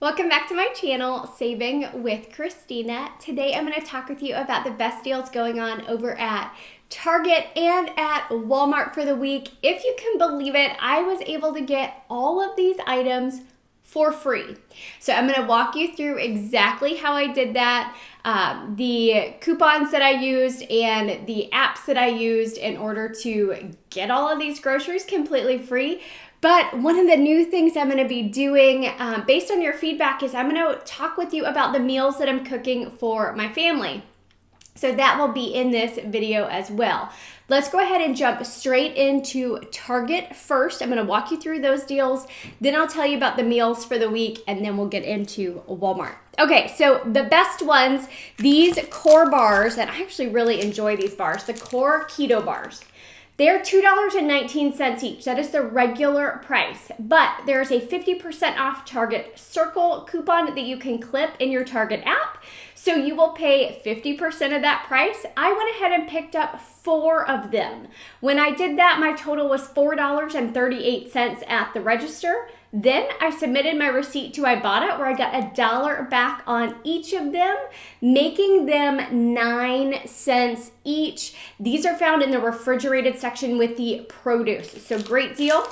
Welcome back to my channel, Saving with Christina. Today I'm going to talk with you about the best deals going on over at Target and at Walmart for the week. If you can believe it, I was able to get all of these items for free. So I'm going to walk you through exactly how I did that, the coupons that I used and the apps that I used in order to get all of these groceries completely free. But one of the new things I'm going to be doing based on your feedback is I'm going to talk with you about the meals that I'm cooking for my family. So that will be in this video as well. Let's go ahead and jump straight into Target first. I'm going to walk you through those deals, then I'll tell you about the meals for the week, and then we'll get into Walmart. Okay, so the best ones, these core bars, and I actually really enjoy these bars, the core keto bars. They're $2.19 each. That is the regular price, but there's a 50% off Target Circle coupon that you can clip in your Target app. So you will pay 50% of that price. I went ahead and picked up 4 of them. When I did that, my total was $4.38 at the register. Then I submitted my receipt to Ibotta where I got $1 back on each of them, making them 9 cents each. These are found in the refrigerated section with the produce. So great deal.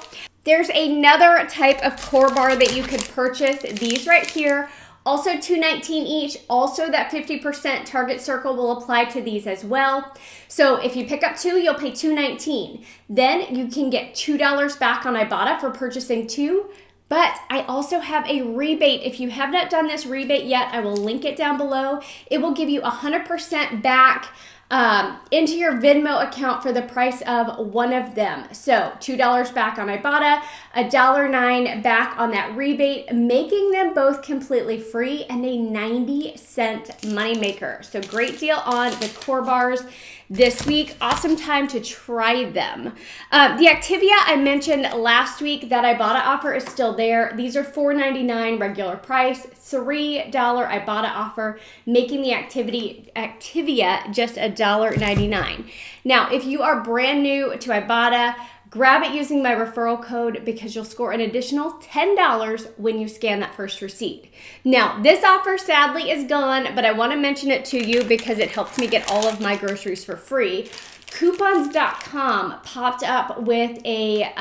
There's another type of core bar that you could purchase. These right here, also $2.19 each. Also that 50% Target Circle will apply to these as well. So if you pick up 2, you'll pay $2.19. Then you can get $2 back on Ibotta for purchasing 2. But I also have a rebate. If you have not done this rebate yet, I will link it down below. It will give you 100% back into your Venmo account for the price of one of them. So $2 back on Ibotta, $1.09 back on that rebate, making them both completely free and a 90-cent moneymaker. So great deal on the core bars this week. Awesome time to try them. The Activia I mentioned last week, that Ibotta offer is still there. These are $4.99 regular price, $3 Ibotta offer, making the Activia just $1.99. Now, if you are brand new to Ibotta, grab it using my referral code because you'll score an additional $10 when you scan that first receipt. Now, this offer sadly is gone, but I want to mention it to you because it helped me get all of my groceries for free. Coupons.com popped up with a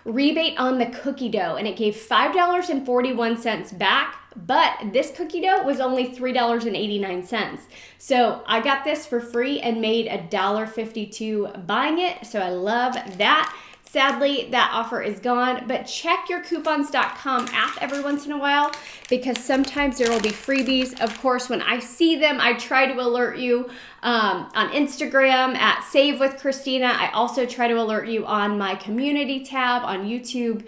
rebate on the cookie dough, and it gave $5.41 back. But this cookie dough was only $3.89. So I got this for free and made $1.52 buying it. So I love that. Sadly, that offer is gone, but check your coupons.com app every once in a while because sometimes there will be freebies. Of course, when I see them, I try to alert you on Instagram at Save with Christina. I also try to alert you on my community tab on YouTube.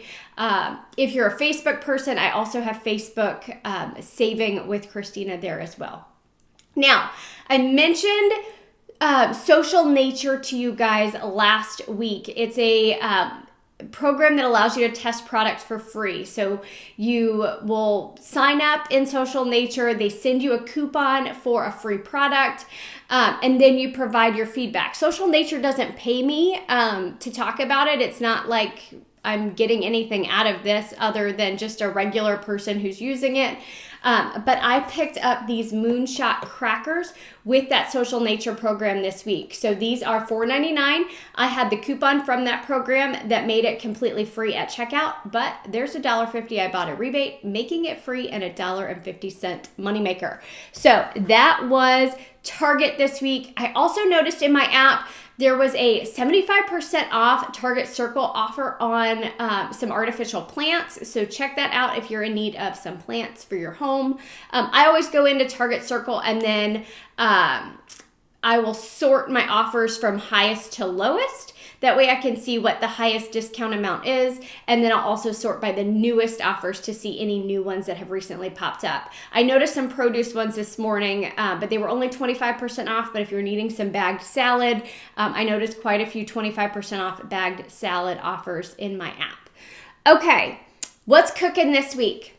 If you're a Facebook person, I also have Facebook Saving with Christina there as well. Now, I mentioned Social Nature to you guys last week. It's a program that allows you to test products for free. So you will sign up in Social Nature, they send you a coupon for a free product, and then you provide your feedback. Social Nature doesn't pay me to talk about it. It's not like I'm getting anything out of this other than just a regular person who's using it. But I picked up these Moonshot crackers with that Social Nature program this week. So these are $4.99. I had the coupon from that program that made it completely free at checkout, but there's $1.50 I bought a rebate, making it free and $1.50 moneymaker. So that was Target this week. I also noticed in my app there was a 75% off Target Circle offer on some artificial plants. So check that out if you're in need of some plants for your home. I always go into Target Circle and then I will sort my offers from highest to lowest. That way I can see what the highest discount amount is, and then I'll also sort by the newest offers to see any new ones that have recently popped up. I noticed some produce ones this morning, but they were only 25% off, but if you're needing some bagged salad, I noticed quite a few 25% off bagged salad offers in my app. Okay, what's cooking this week?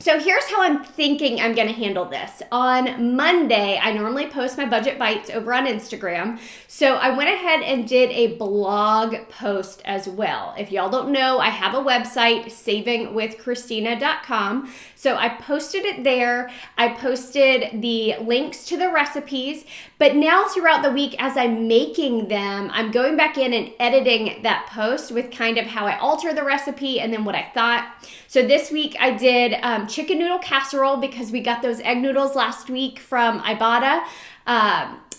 So here's how I'm thinking I'm gonna handle this. On Monday, I normally post my budget bites over on Instagram. So I went ahead and did a blog post as well. If y'all don't know, I have a website, savingwithchristina.com. So I posted it there. I posted the links to the recipes, but now throughout the week as I'm making them, I'm going back in and editing that post with kind of how I alter the recipe and then what I thought. So this week I did chicken noodle casserole because we got those egg noodles last week from Ibotta.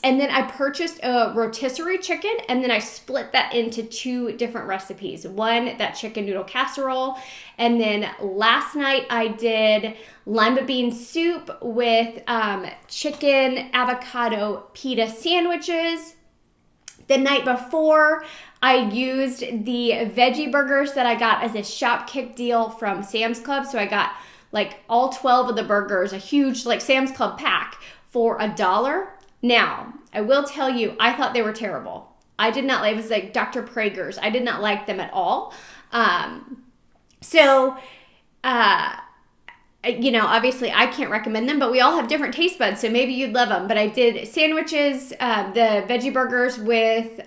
And then I purchased a rotisserie chicken, and then I split that into 2 different recipes. One, that chicken noodle casserole, and then last night I did lima bean soup with chicken avocado pita sandwiches. The night before, I used the veggie burgers that I got as a Shopkick deal from Sam's Club. So I got like all 12 of the burgers, a huge like Sam's Club pack for $1. Now, I will tell you, I thought they were terrible. I did not like, it was like Dr. Prager's. I did not like them at all. You know, obviously I can't recommend them, but we all have different taste buds, so maybe you'd love them. But I did sandwiches, the veggie burgers with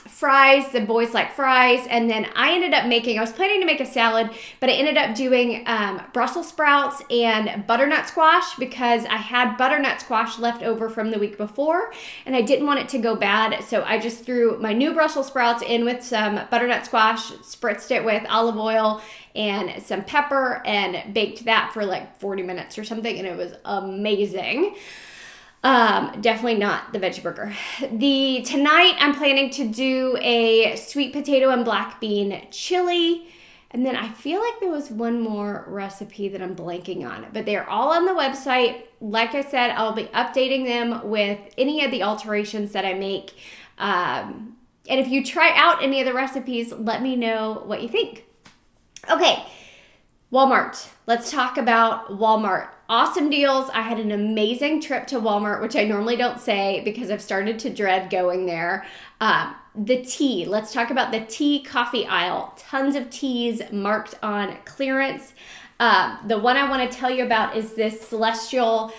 fries. The boys like fries. And then I ended up making, I was planning to make a salad, but I ended up doing Brussels sprouts and butternut squash because I had butternut squash left over from the week before and I didn't want it to go bad. So I just threw my new Brussels sprouts in with some butternut squash, spritzed it with olive oil and some pepper and baked that for like 40 minutes or something. And it was amazing. Definitely not the veggie burger. Tonight I'm planning to do a sweet potato and black bean chili. And then I feel like there was one more recipe that I'm blanking on, but they're all on the website. Like I said, I'll be updating them with any of the alterations that I make. And if you try out any of the recipes, let me know what you think. Okay. Walmart. Let's talk about Walmart. Awesome deals. I had an amazing trip to Walmart, which I normally don't say because I've started to dread going there. The tea. Let's talk about the tea coffee aisle. Tons of teas marked on clearance. The one I want to tell you about is this Celestial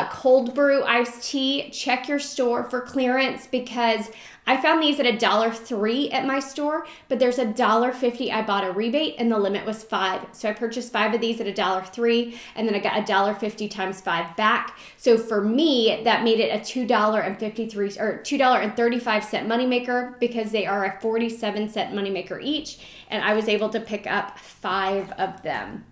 cold brew iced tea. Check your store for clearance because I found these at $1.03 at my store, but there's $1.50 I bought a rebate and the limit was $5. So I purchased 5 of these at $1.03 and then I got $1.50 times 5 back. So for me, that made it a $2.53 or $2.35 moneymaker because they are a 47-cent moneymaker each, and I was able to pick up 5 of them.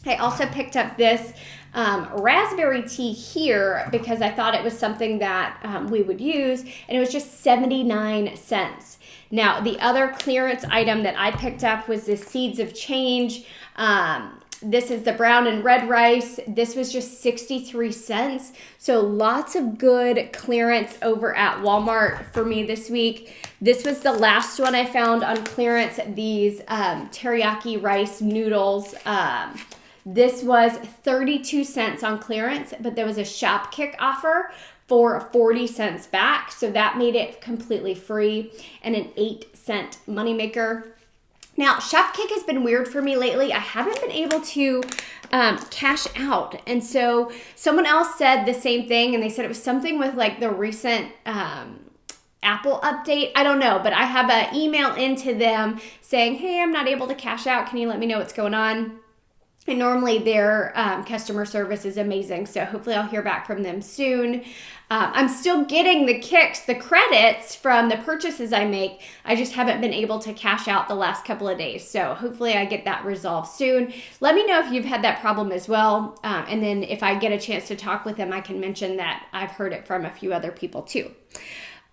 I also picked up this raspberry tea here because I thought it was something that we would use, and it was just 79 cents. Now, the other clearance item that I picked up was the Seeds of Change. This is the brown and red rice. This was just 63 cents. So lots of good clearance over at Walmart for me this week. This was the last one I found on clearance, these teriyaki rice noodles. This was 32 cents on clearance, but there was a Shopkick offer for 40 cents back. So that made it completely free and an 8-cent moneymaker. Now, Shopkick has been weird for me lately. I haven't been able to cash out. And so someone else said the same thing, and they said it was something with like the recent Apple update. I don't know, but I have an email into them saying, hey, I'm not able to cash out. Can you let me know what's going on? And normally their customer service is amazing, so hopefully I'll hear back from them soon. I'm still getting the kicks, the credits from the purchases I make. I just haven't been able to cash out the last couple of days, so hopefully I get that resolved soon. Let me know if you've had that problem as well, and then if I get a chance to talk with them, I can mention that I've heard it from a few other people too.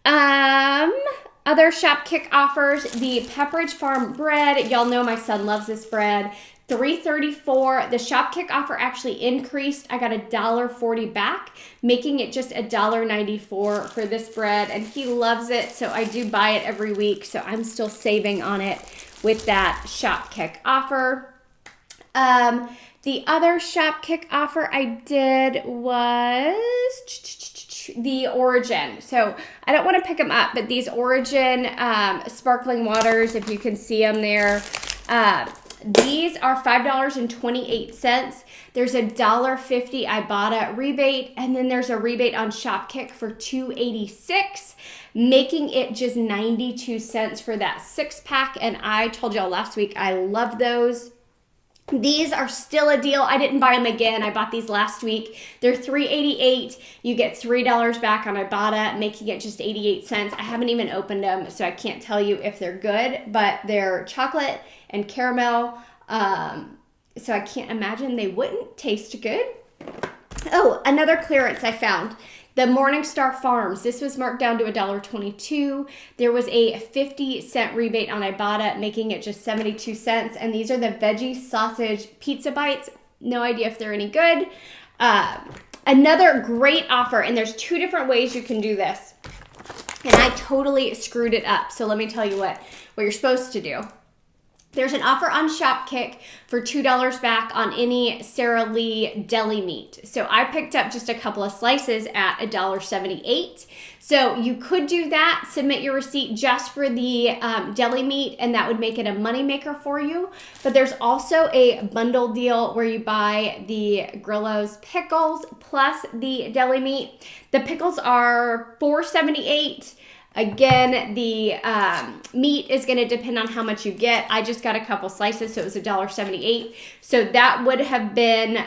Other Shopkick offers, the Pepperidge Farm bread. Y'all know my son loves this bread. $3.34. The Shopkick offer actually increased. I got $1.40 back, making it just $1.94 for this bread, and he loves it, so I do buy it every week, so I'm still saving on it with that Shopkick offer. The other Shopkick offer I did was the Origin. So I don't want to pick them up, but these Origin sparkling waters, if you can see them there, These are $5.28. There's a $1.50 Ibotta rebate, and then there's a rebate on Shopkick for $2.86, making it just 92 cents for that 6-pack. And I told y'all last week I love those. These are still a deal. I didn't buy them again. I bought these last week. They're $3.88. You get $3 back on Ibotta, making it just 88 cents. I haven't even opened them, so I can't tell you if they're good, but they're chocolate and caramel, so I can't imagine they wouldn't taste good. Oh, another clearance I found. The Morningstar Farms. This was marked down to $1.22. There was a 50-cent rebate on Ibotta, making it just 72 cents. And these are the veggie sausage pizza bites. No idea if they're any good. Another great offer, and there's 2 different ways you can do this. And I totally screwed it up. So let me tell you what you're supposed to do. There's an offer on Shopkick for $2 back on any Sara Lee deli meat. So I picked up just a couple of slices at $1.78. So you could do that, submit your receipt just for the deli meat, and that would make it a moneymaker for you. But there's also a bundle deal where you buy the Grillo's pickles plus the deli meat. The pickles are $4.78. Again, the meat is going to depend on how much you get. I just got a couple slices, so it was $1.78. So that would have been,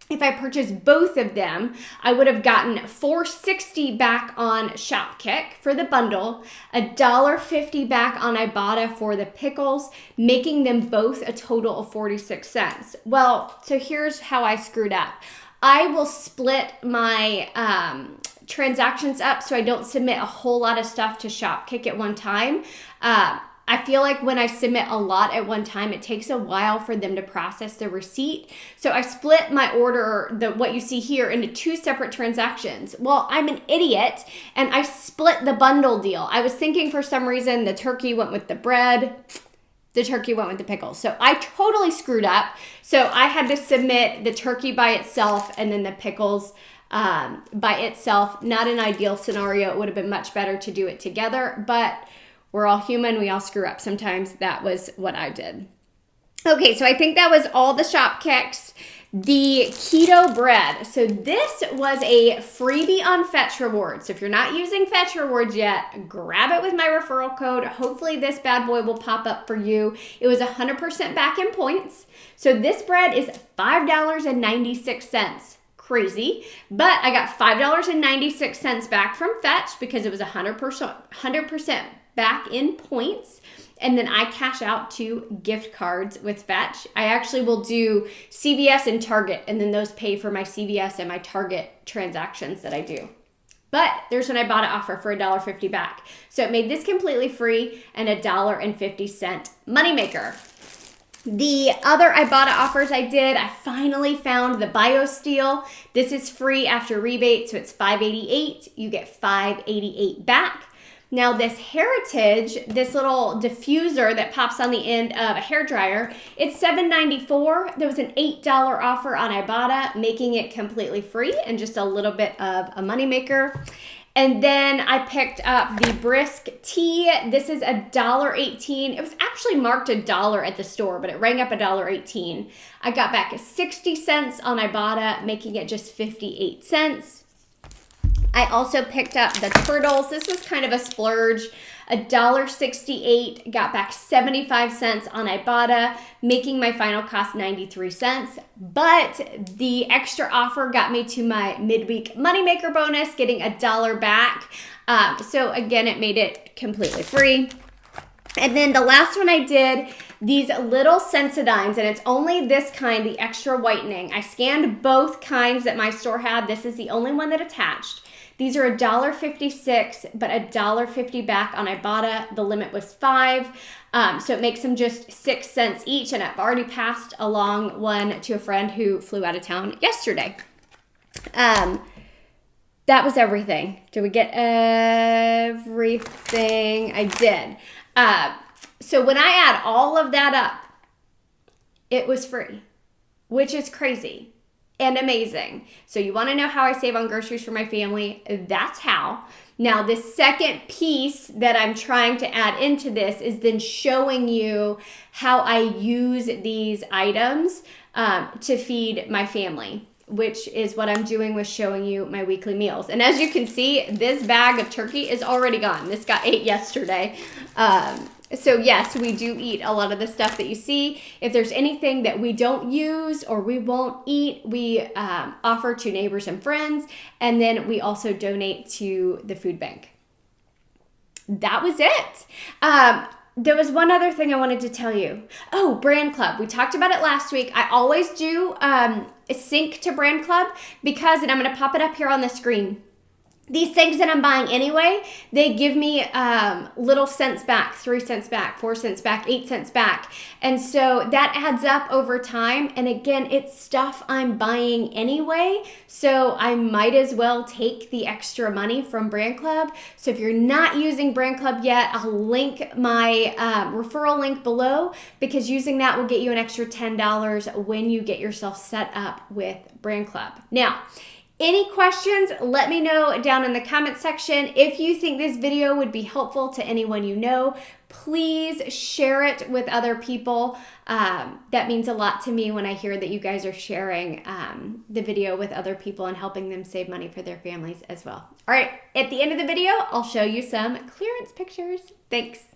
if I purchased both of them, I would have gotten $4.60 back on Shopkick for the bundle, $1.50 back on Ibotta for the pickles, making them both a total of 46 cents. Well, so here's how I screwed up. I will split my transactions up so I don't submit a whole lot of stuff to Shopkick at one time. I feel like when I submit a lot at one time, it takes a while for them to process the receipt. So I split my order, what you see here, into 2 separate transactions. Well, I'm an idiot, and I split the bundle deal. I was thinking for some reason the turkey went with the bread. The turkey went with the pickles. So I totally screwed up. So I had to submit the turkey by itself and then the pickles by itself. Not an ideal scenario. It would have been much better to do it together, but we're all human. We all screw up sometimes. That was what I did. Okay, so I think that was all the Shopkicks. The keto bread. So this was a freebie on Fetch Rewards. So if you're not using Fetch Rewards yet, grab it with my referral code. Hopefully this bad boy will pop up for you. It was 100% back in points. So this bread is $5.96. Crazy, but I got $5.96 back from Fetch because it was 100% back in points. And then I cash out 2 gift cards with Fetch. I actually will do CVS and Target, and then those pay for my CVS and my Target transactions that I do. But there's an Ibotta offer for $1.50 back. So it made this completely free and $1.50 moneymaker. The other Ibotta offers I did, I finally found the BioSteel. This is free after rebate, so it's $5.88. You get $5.88 back. Now this Heritage, this little diffuser that pops on the end of a hairdryer, it's $7.94. There was an $8 offer on Ibotta, making it completely free and just a little bit of a moneymaker. And then I picked up the Brisk tea. This is $1.18. It was actually marked $1 at the store, but it rang up $1.18. I got back 60 cents on Ibotta, making it just 58 cents. I also picked up the turtles. This was kind of a splurge. $1.68, got back 75 cents on Ibotta, making my final cost 93 cents. But the extra offer got me to my midweek moneymaker bonus, getting $1 back. So again, it made it completely free. And then the last one I did, these little Sensodynes, and it's only this kind, the extra whitening. I scanned both kinds that my store had. This is the only one that attached. These are $1.56, but $1.50 back on Ibotta. The limit was 5, so it makes them just 6 cents each, and I've already passed along one to a friend who flew out of town yesterday. That was everything. Did we get everything? I did. So when I add all of that up, it was free, which is crazy and amazing. So you want to know how I save on groceries for my family? That's how. Now, the second piece that I'm trying to add into this is then showing you how I use these items to feed my family, which is what I'm doing with showing you my weekly meals. And as you can see, this bag of turkey is already gone. This got ate yesterday. So yes, we do eat a lot of the stuff that you see. If there's anything that we don't use or we won't eat, we offer to neighbors and friends. And then we also donate to the food bank. That was it. There was one other thing I wanted to tell you. Oh, Brand Club. We talked about it last week. I always do sync to Brand Club because, and I'm going to pop it up here on the screen, these things that I'm buying anyway, they give me little cents back, 3 cents back, 4 cents back, 8 cents back. And so that adds up over time. And again, it's stuff I'm buying anyway. So I might as well take the extra money from Brand Club. So if you're not using Brand Club yet, I'll link my referral link below because using that will get you an extra $10 when you get yourself set up with Brand Club. Now, any questions, let me know down in the comment section. If you think this video would be helpful to anyone you know, please share it with other people. That means a lot to me when I hear that you guys are sharing the video with other people and helping them save money for their families as well. All right, at the end of the video, I'll show you some clearance pictures. Thanks.